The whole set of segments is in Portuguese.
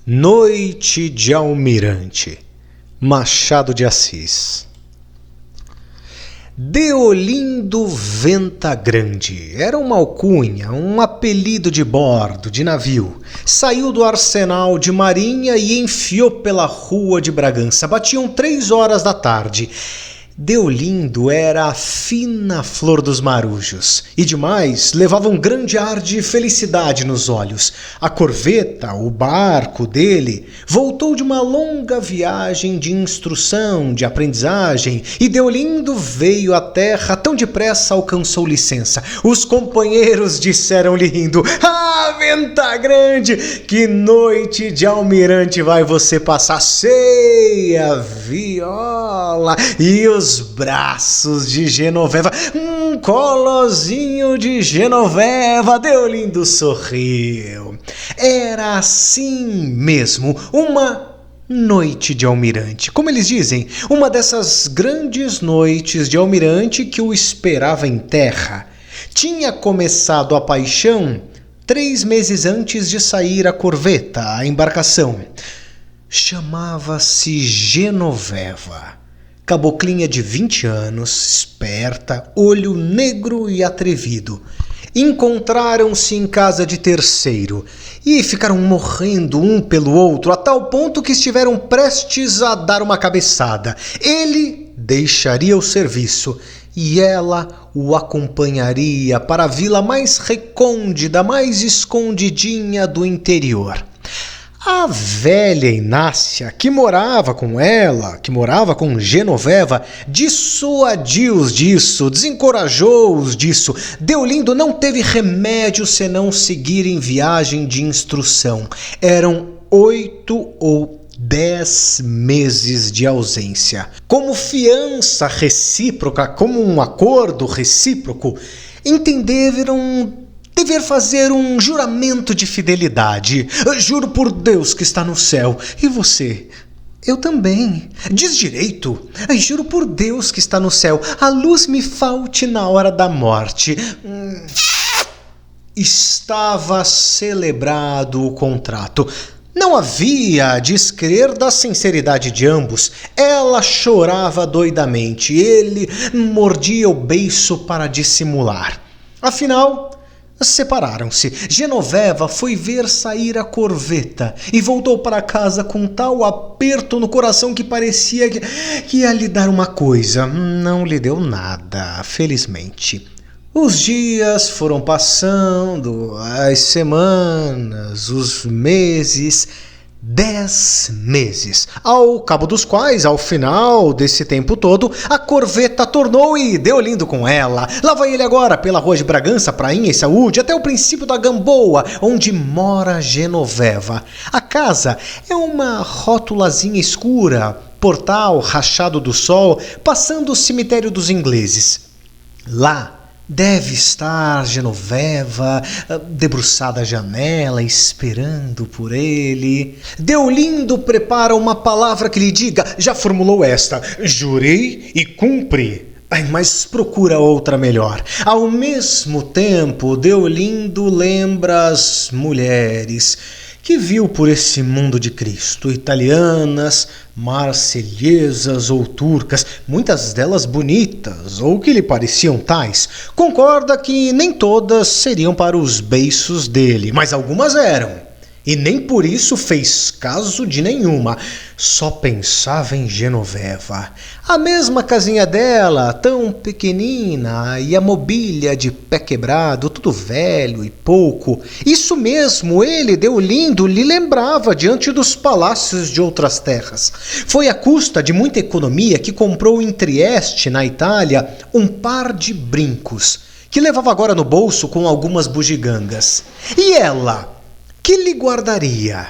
Noite de Almirante, Machado de Assis. Deolindo Ventagrande era uma alcunha, um apelido de bordo, de navio. Saiu do arsenal de marinha e enfiou pela rua de Bragança. Batiam 3 horas da tarde. Deolindo era a fina flor dos marujos e demais levava um grande ar de felicidade nos olhos. A corveta, o barco dele, voltou de uma longa viagem de instrução, de aprendizagem, e Deolindo veio à terra tão depressa alcançou licença. Os companheiros disseram-lhe rindo: "Ah, Ventagrande, que noite de almirante vai você passar! Ceia, viola e os braços de Genoveva, um colozinho de Genoveva." Deolindo sorriu. Era assim mesmo, uma noite de almirante. Como eles dizem, uma dessas grandes noites de almirante que o esperava em terra. Tinha começado a paixão 3 meses antes de sair a corveta, a embarcação. Chamava-se Genoveva. Caboclinha de 20 anos, esperta, olho negro e atrevido. Encontraram-se em casa de terceiro e ficaram morrendo um pelo outro, a tal ponto que estiveram prestes a dar uma cabeçada. Ele deixaria o serviço e ela o acompanharia para a vila mais recôndita, mais escondidinha do interior. A velha Inácia, que morava com ela, que morava com Genoveva, dissuadiu-os disso, desencorajou-os disso. Deolindo não teve remédio senão seguir em viagem de instrução. Eram 8 ou 10 meses de ausência. Como fiança recíproca, como um acordo recíproco, entenderam dever fazer um juramento de fidelidade. "Juro por Deus que está no céu." "E você?" "Eu também." "Diz direito." "Juro por Deus que está no céu. A luz me falte na hora da morte." Estava celebrado o contrato. Não havia descrer da sinceridade de ambos. Ela chorava doidamente. Ele mordia o beiço para dissimular. Afinal, separaram-se. Genoveva foi ver sair a corveta e voltou para casa com tal aperto no coração que parecia que ia lhe dar uma coisa. Não lhe deu nada, felizmente. Os dias foram passando, as semanas, os meses. 10 meses, ao cabo dos quais, ao final desse tempo todo, a corveta tornou e Deolindo com ela. Lá vai ele agora pela rua de Bragança, Prainha e Saúde, até o princípio da Gamboa, onde mora Genoveva. A casa é uma rótulazinha escura, portal rachado do sol, passando o cemitério dos ingleses. Lá deve estar Genoveva, debruçada à janela, esperando por ele. Deolindo prepara uma palavra que lhe diga: já formulou esta: "Jurei e cumpri." Mas procura outra melhor. Ao mesmo tempo, Deolindo lembra as mulheres que viu por esse mundo de Cristo, italianas, marselhesas ou turcas, muitas delas bonitas, ou que lhe pareciam tais. Concorda que nem todas seriam para os beiços dele, mas algumas eram. E nem por isso fez caso de nenhuma. Só pensava em Genoveva. A mesma casinha dela, tão pequenina, e a mobília de pé quebrado, tudo velho e pouco. Isso mesmo, ele, Deolindo, lhe lembrava diante dos palácios de outras terras. Foi à custa de muita economia que comprou em Trieste, na Itália, um par de brincos, que levava agora no bolso com algumas bugigangas. E ela? Que lhe guardaria?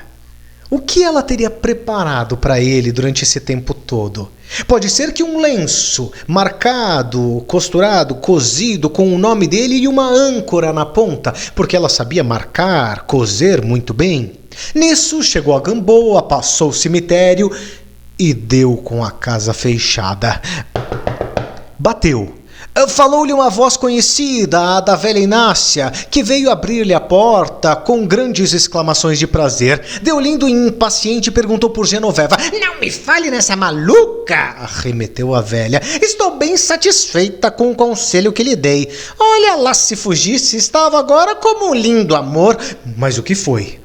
O que ela teria preparado para ele durante esse tempo todo? Pode ser que um lenço marcado, costurado, cozido com o nome dele e uma âncora na ponta, porque ela sabia marcar, coser muito bem. Nisso chegou a Gamboa, passou o cemitério e deu com a casa fechada. Bateu. Falou-lhe uma voz conhecida, a da velha Inácia, que veio abrir-lhe a porta com grandes exclamações de prazer. Deolindo, impaciente, perguntou por Genoveva. Não me fale nessa maluca, arremeteu a velha. Estou bem satisfeita com o conselho que lhe dei. Olha lá, se fugisse, estava agora como um lindo amor. Mas o que foi?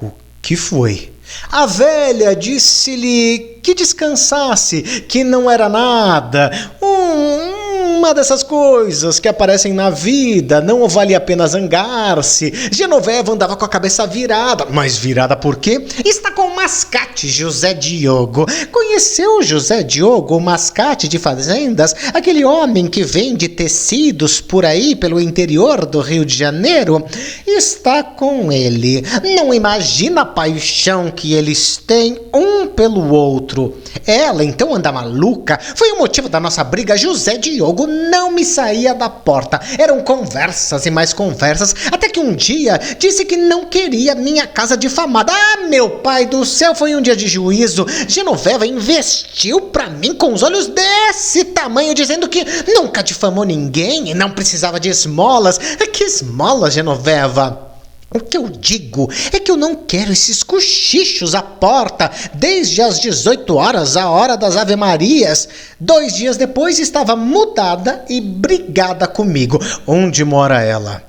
O que foi? A velha disse-lhe que descansasse, que não era nada, uma dessas coisas que aparecem na vida, não valia a pena zangar-se. Genoveva andava com a cabeça virada. Mas virada por quê? Está com o mascate José Diogo. Conheceu José Diogo, o mascate de fazendas? Aquele homem que vende tecidos por aí, pelo interior do Rio de Janeiro? Está com ele. Não imagina a paixão que eles têm um pelo outro. Ela então anda maluca. Foi o motivo da nossa briga. José Diogo não me saía da porta. Eram conversas e mais conversas, até que um dia disse que não queria minha casa difamada. Ah, meu pai do céu, foi um dia de juízo. Genoveva investiu pra mim com os olhos desse tamanho, dizendo que nunca difamou ninguém e não precisava de esmolas. Que esmolas, Genoveva? O que eu digo é que eu não quero esses cochichos à porta desde as 18 horas, a hora das Ave-Marias. 2 dias depois estava mudada e brigada comigo. Onde mora ela?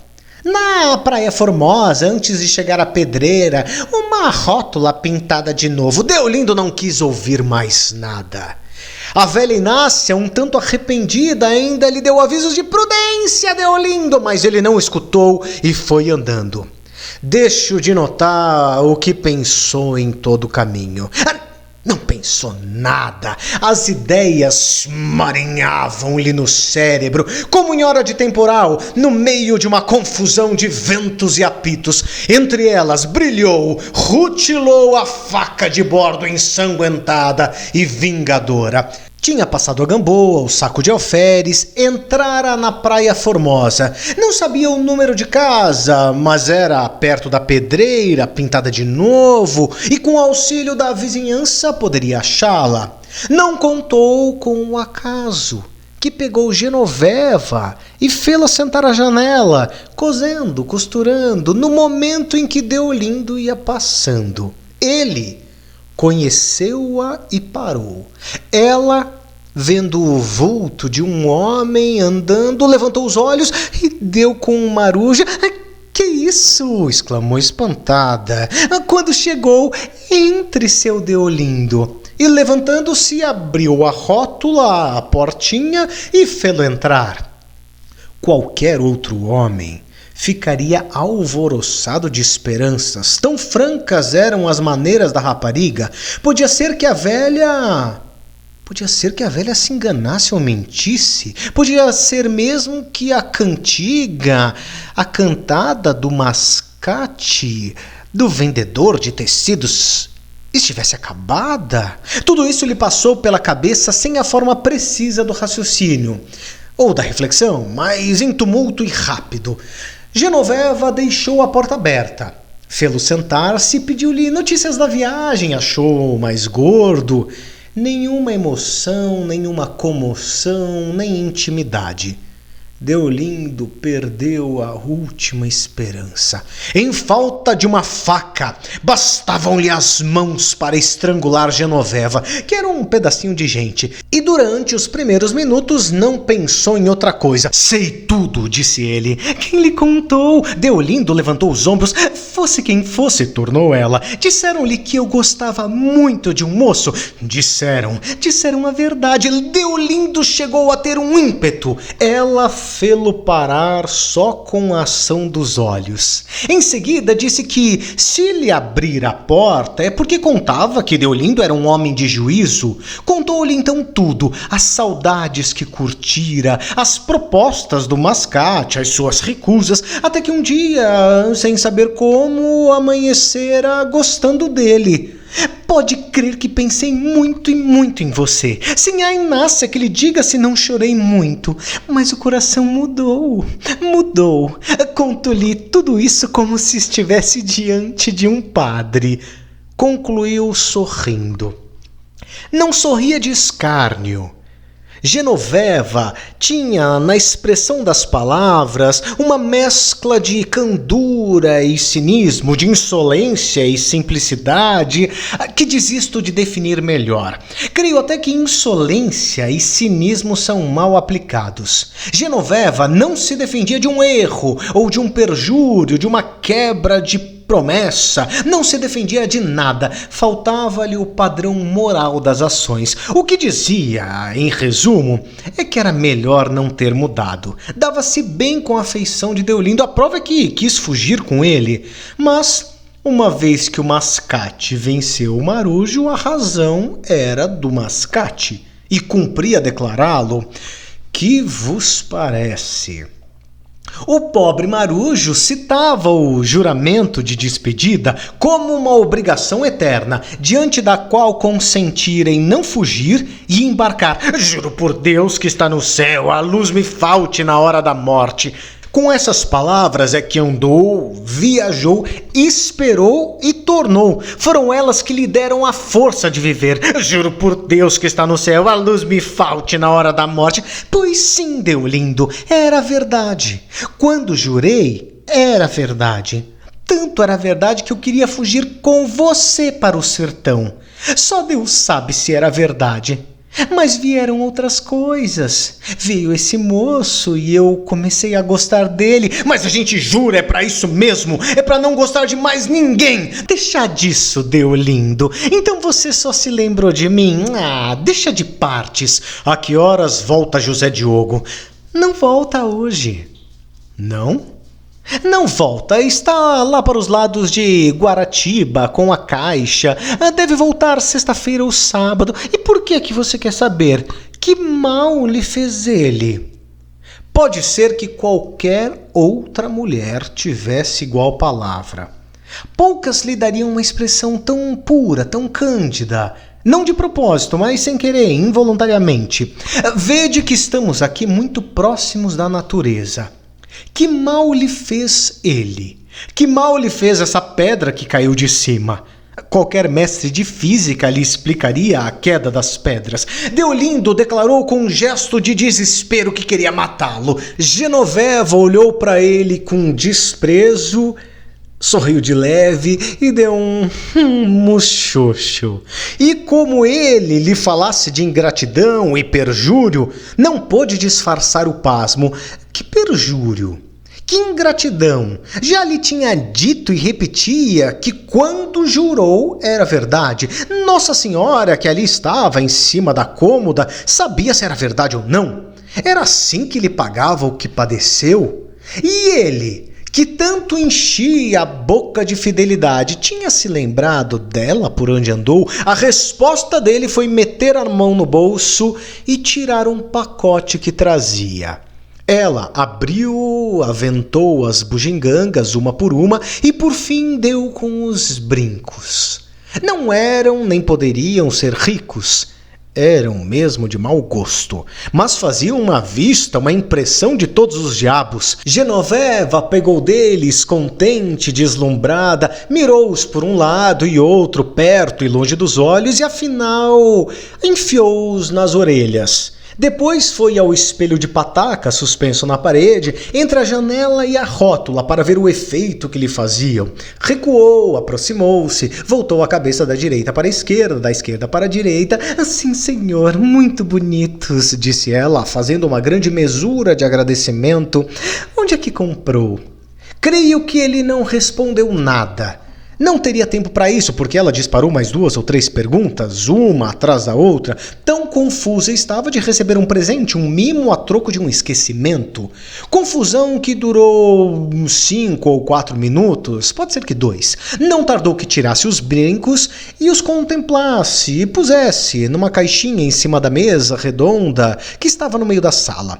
Na Praia Formosa, antes de chegar à Pedreira, uma rótula pintada de novo. Deolindo não quis ouvir mais nada. A velha Inácia, um tanto arrependida, ainda lhe deu avisos de prudência, Deolindo, mas ele não escutou e foi andando. Deixo de notar o que pensou em todo o caminho. Não pensou nada. As ideias marinhavam-lhe no cérebro, como em hora de temporal, no meio de uma confusão de ventos e apitos. Entre elas brilhou, rutilou a faca de bordo ensanguentada e vingadora. Tinha passado a Gamboa, o saco de alferes, entrara na Praia Formosa. Não sabia o número de casa, mas era perto da Pedreira, pintada de novo, e com o auxílio da vizinhança poderia achá-la. Não contou com o acaso, que pegou Genoveva e fê-la sentar à janela, cosendo, costurando, no momento em que Deolindo ia passando. Ele conheceu-a e parou. Ela, vendo o vulto de um homem andando, levantou os olhos e deu com um maruja. Que isso? Exclamou espantada. Quando chegou, entre seu Deolindo. E levantando-se, abriu a rótula, a portinha e fê-lo entrar. Qualquer outro homem ficaria alvoroçado de esperanças. Tão francas eram as maneiras da rapariga. Podia ser que a velha se enganasse ou mentisse. Podia ser mesmo que a cantiga, a cantada do mascate, do vendedor de tecidos, estivesse acabada. Tudo isso lhe passou pela cabeça sem a forma precisa do raciocínio ou da reflexão, mas em tumulto e rápido. Genoveva deixou a porta aberta. Fê-lo sentar-se e pediu-lhe notícias da viagem. Achou mais gordo. Nenhuma emoção, nenhuma comoção, nem intimidade. Deolindo perdeu a última esperança. Em falta de uma faca, bastavam-lhe as mãos para estrangular Genoveva, que era um pedacinho de gente. E durante os primeiros minutos não pensou em outra coisa. Sei tudo, disse ele. Quem lhe contou? Deolindo levantou os ombros. Fosse quem fosse, tornou ela. Disseram-lhe que eu gostava muito de um moço. Disseram a verdade. Deolindo chegou a ter um ímpeto. Ela fê-lo parar só com a ação dos olhos. Em seguida disse que, se lhe abrir a porta, é porque contava que Deolindo era um homem de juízo. Contou-lhe então tudo, as saudades que curtira, as propostas do mascate, as suas recusas, até que um dia, sem saber como, amanhecera gostando dele. Pode crer que pensei muito e muito em você. Sem a Inácia que lhe diga se não chorei muito. Mas o coração mudou. Conto-lhe tudo isso como se estivesse diante de um padre. Concluiu sorrindo. Não sorria de escárnio. Genoveva tinha na expressão das palavras uma mescla de candura e cinismo, de insolência e simplicidade, que desisto de definir melhor. Creio até que insolência e cinismo são mal aplicados. Genoveva não se defendia de um erro ou de um perjúrio, de uma quebra de promessa, não se defendia de nada, faltava-lhe o padrão moral das ações. O que dizia, em resumo, é que era melhor não ter mudado. Dava-se bem com a afeição de Deolindo, a prova é que quis fugir com ele, mas uma vez que o mascate venceu o marujo, a razão era do mascate, e cumpria declará-lo. Que vos parece? O pobre marujo citava o juramento de despedida como uma obrigação eterna, diante da qual consentira em não fugir e embarcar. Juro por Deus que está no céu, a luz me falte na hora da morte. Com essas palavras é que andou, viajou, esperou e tornou. Foram elas que lhe deram a força de viver. Juro por Deus que está no céu, a luz me falte na hora da morte. Pois sim, Deolindo, era verdade. Quando jurei, era verdade. Tanto era verdade que eu queria fugir com você para o sertão. Só Deus sabe se era verdade. Mas vieram outras coisas. Veio esse moço e eu comecei a gostar dele. Mas a gente jura, é pra isso mesmo. É pra não gostar de mais ninguém. Deixa disso, Deolindo. Então você só se lembrou de mim? Ah, deixa de partes. A que horas volta José Diogo? Não volta hoje. Não? Não volta, está lá para os lados de Guaratiba com a caixa. Deve voltar sexta-feira ou sábado. E por que você quer saber? Que mal lhe fez ele? Pode ser que qualquer outra mulher tivesse igual palavra. Poucas lhe dariam uma expressão tão pura, tão cândida. Não de propósito, mas sem querer, involuntariamente. Vede que estamos aqui muito próximos da natureza. Que mal lhe fez ele? Que mal lhe fez essa pedra que caiu de cima? Qualquer mestre de física lhe explicaria a queda das pedras. Deolindo declarou com um gesto de desespero que queria matá-lo. Genoveva olhou para ele com desprezo, sorriu de leve e deu um muxoxo. E como ele lhe falasse de ingratidão e perjúrio, não pôde disfarçar o pasmo. Que perjúrio? Que ingratidão! Já lhe tinha dito e repetia que quando jurou era verdade. Nossa Senhora, que ali estava em cima da cômoda, sabia se era verdade ou não. Era assim que lhe pagava o que padeceu. E ele, que tanto enchia a boca de fidelidade, tinha se lembrado dela por onde andou? A resposta dele foi meter a mão no bolso e tirar um pacote que trazia. Ela abriu, aventou as bugigangas uma por uma e por fim deu com os brincos. Não eram nem poderiam ser ricos. Eram mesmo de mau gosto, mas faziam uma vista, uma impressão de todos os diabos. Genoveva pegou deles, contente, deslumbrada, mirou-os por um lado e outro, perto e longe dos olhos, e afinal enfiou-os nas orelhas. Depois foi ao espelho de pataca suspenso na parede, entre a janela e a rótula, para ver o efeito que lhe faziam. Recuou, aproximou-se, voltou a cabeça da direita para a esquerda, da esquerda para a direita. Sim, senhor, muito bonitos, disse ela, fazendo uma grande mesura de agradecimento. Onde é que comprou? Creio que ele não respondeu nada. Não teria tempo para isso, porque ela disparou mais 2 ou 3 perguntas, uma atrás da outra. Tão confusa estava de receber um presente, um mimo a troco de um esquecimento. Confusão que durou 5 ou 4 minutos, pode ser que 2. Não tardou que tirasse os brincos e os contemplasse e pusesse numa caixinha em cima da mesa redonda que estava no meio da sala.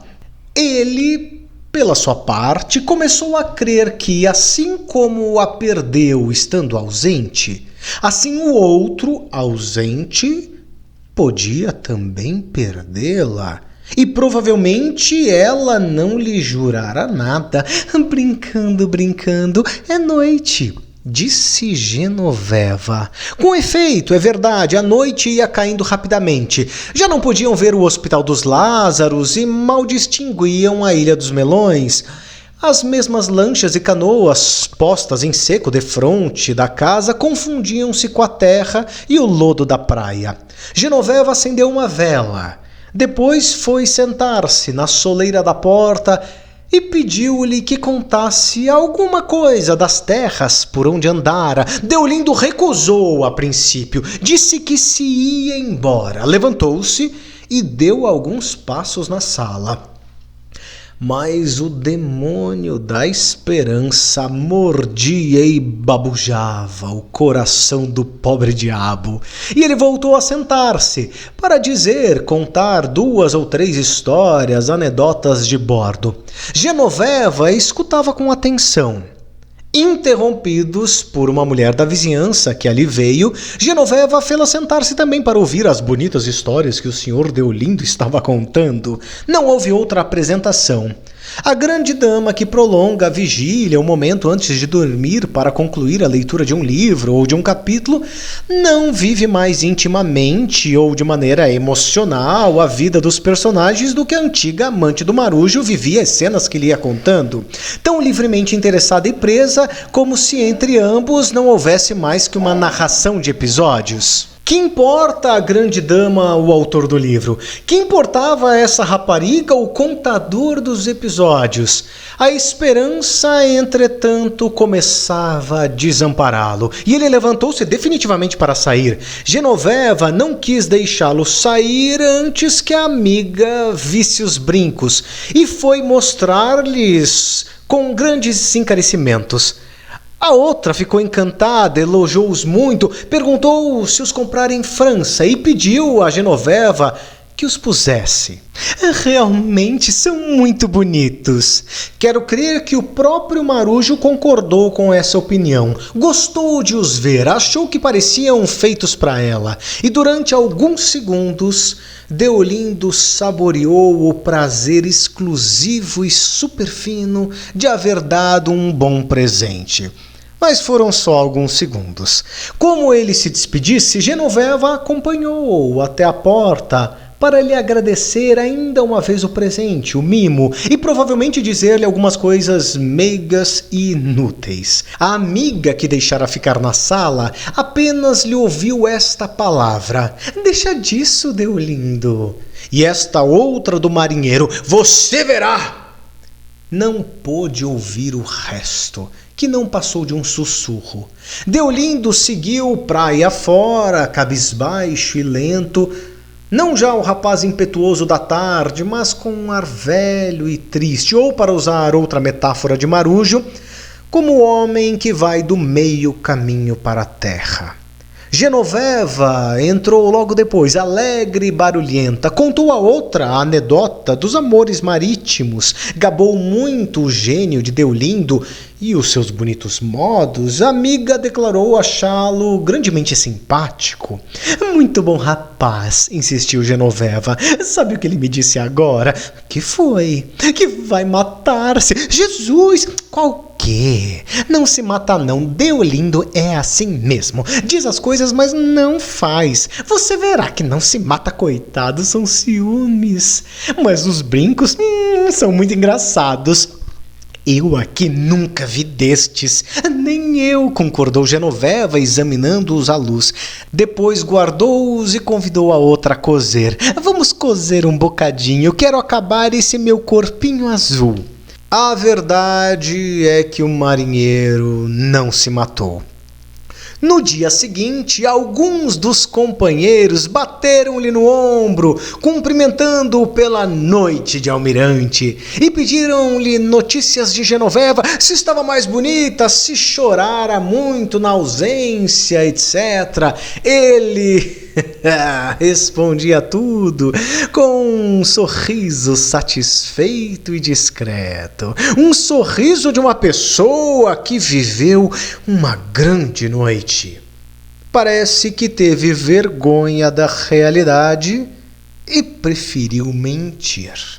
Ele, pela sua parte, começou a crer que, assim como a perdeu estando ausente, assim o outro, ausente, podia também perdê-la. E provavelmente ela não lhe jurara nada. Brincando, brincando, é noite, disse Genoveva. Com efeito, é verdade, a noite ia caindo rapidamente. Já não podiam ver o Hospital dos Lázaros e mal distinguiam a Ilha dos Melões. As mesmas lanchas e canoas postas em seco defronte da casa confundiam-se com a terra e o lodo da praia. Genoveva acendeu uma vela. Depois foi sentar-se na soleira da porta e pediu-lhe que contasse alguma coisa das terras por onde andara. Deolindo recusou a princípio, disse que se ia embora. Levantou-se e deu alguns passos na sala. Mas o demônio da esperança mordia e babujava o coração do pobre diabo. E ele voltou a sentar-se para contar 2 ou 3 histórias, anedotas de bordo. Genoveva escutava com atenção. Interrompidos por uma mulher da vizinhança que ali veio, Genoveva fê-la sentar-se também para ouvir as bonitas histórias que o senhor Deolindo estava contando. Não houve outra apresentação. A grande dama que prolonga a vigília um momento antes de dormir para concluir a leitura de um livro ou de um capítulo não vive mais intimamente ou de maneira emocional a vida dos personagens do que a antiga amante do Marujo vivia as cenas que lhe ia contando, tão livremente interessada e presa como se entre ambos não houvesse mais que uma narração de episódios. Que importa a grande dama, o autor do livro? Que importava a essa rapariga, o contador dos episódios? A esperança, entretanto, começava a desampará-lo, e ele levantou-se definitivamente para sair. Genoveva não quis deixá-lo sair antes que a amiga visse os brincos, e foi mostrar-lhes com grandes encarecimentos. A outra ficou encantada, elogiou-os muito, perguntou se os comprara em França e pediu a Genoveva que os pusesse. Realmente são muito bonitos. Quero crer que o próprio Marujo concordou com essa opinião. Gostou de os ver, achou que pareciam feitos para ela. E durante alguns segundos, Deolindo saboreou o prazer exclusivo e superfino de haver dado um bom presente. Mas foram só alguns segundos. Como ele se despedisse, Genoveva acompanhou-o até a porta para lhe agradecer ainda uma vez o presente, o mimo, e provavelmente dizer-lhe algumas coisas meigas e inúteis. A amiga que deixara ficar na sala apenas lhe ouviu esta palavra: "Deixa disso, Deolindo." E esta outra do marinheiro: "Você verá." Não pôde ouvir o resto, que não passou de um sussurro. Deolindo seguiu praia fora, cabisbaixo e lento, não já o rapaz impetuoso da tarde, mas com um ar velho e triste, ou, para usar outra metáfora de Marujo, como o homem que vai do meio caminho para a terra. Genoveva entrou logo depois, alegre e barulhenta, contou a outra a anedota dos amores marítimos, gabou muito o gênio de Deolindo e os seus bonitos modos. A amiga declarou achá-lo grandemente simpático. "Muito bom rapaz", insistiu Genoveva. "Sabe o que ele me disse agora?" "Que foi?" "Que vai matar-se." "Jesus, qual quê? Não se mata não. Deolindo é assim mesmo. Diz as coisas, mas não faz. Você verá que não se mata, coitado. São ciúmes. Mas os brincos são muito engraçados." "Eu aqui nunca vi destes." "Nem eu", concordou Genoveva, examinando-os à luz. Depois guardou-os e convidou a outra a cozer. "Vamos cozer um bocadinho. Quero acabar esse meu corpinho azul." A verdade é que o marinheiro não se matou. No dia seguinte, alguns dos companheiros bateram-lhe no ombro, cumprimentando-o pela noite de almirante, e pediram-lhe notícias de Genoveva, se estava mais bonita, se chorara muito na ausência, etc. Ele respondia tudo com um sorriso satisfeito e discreto. Um sorriso de uma pessoa que viveu uma grande noite. Parece que teve vergonha da realidade e preferiu mentir.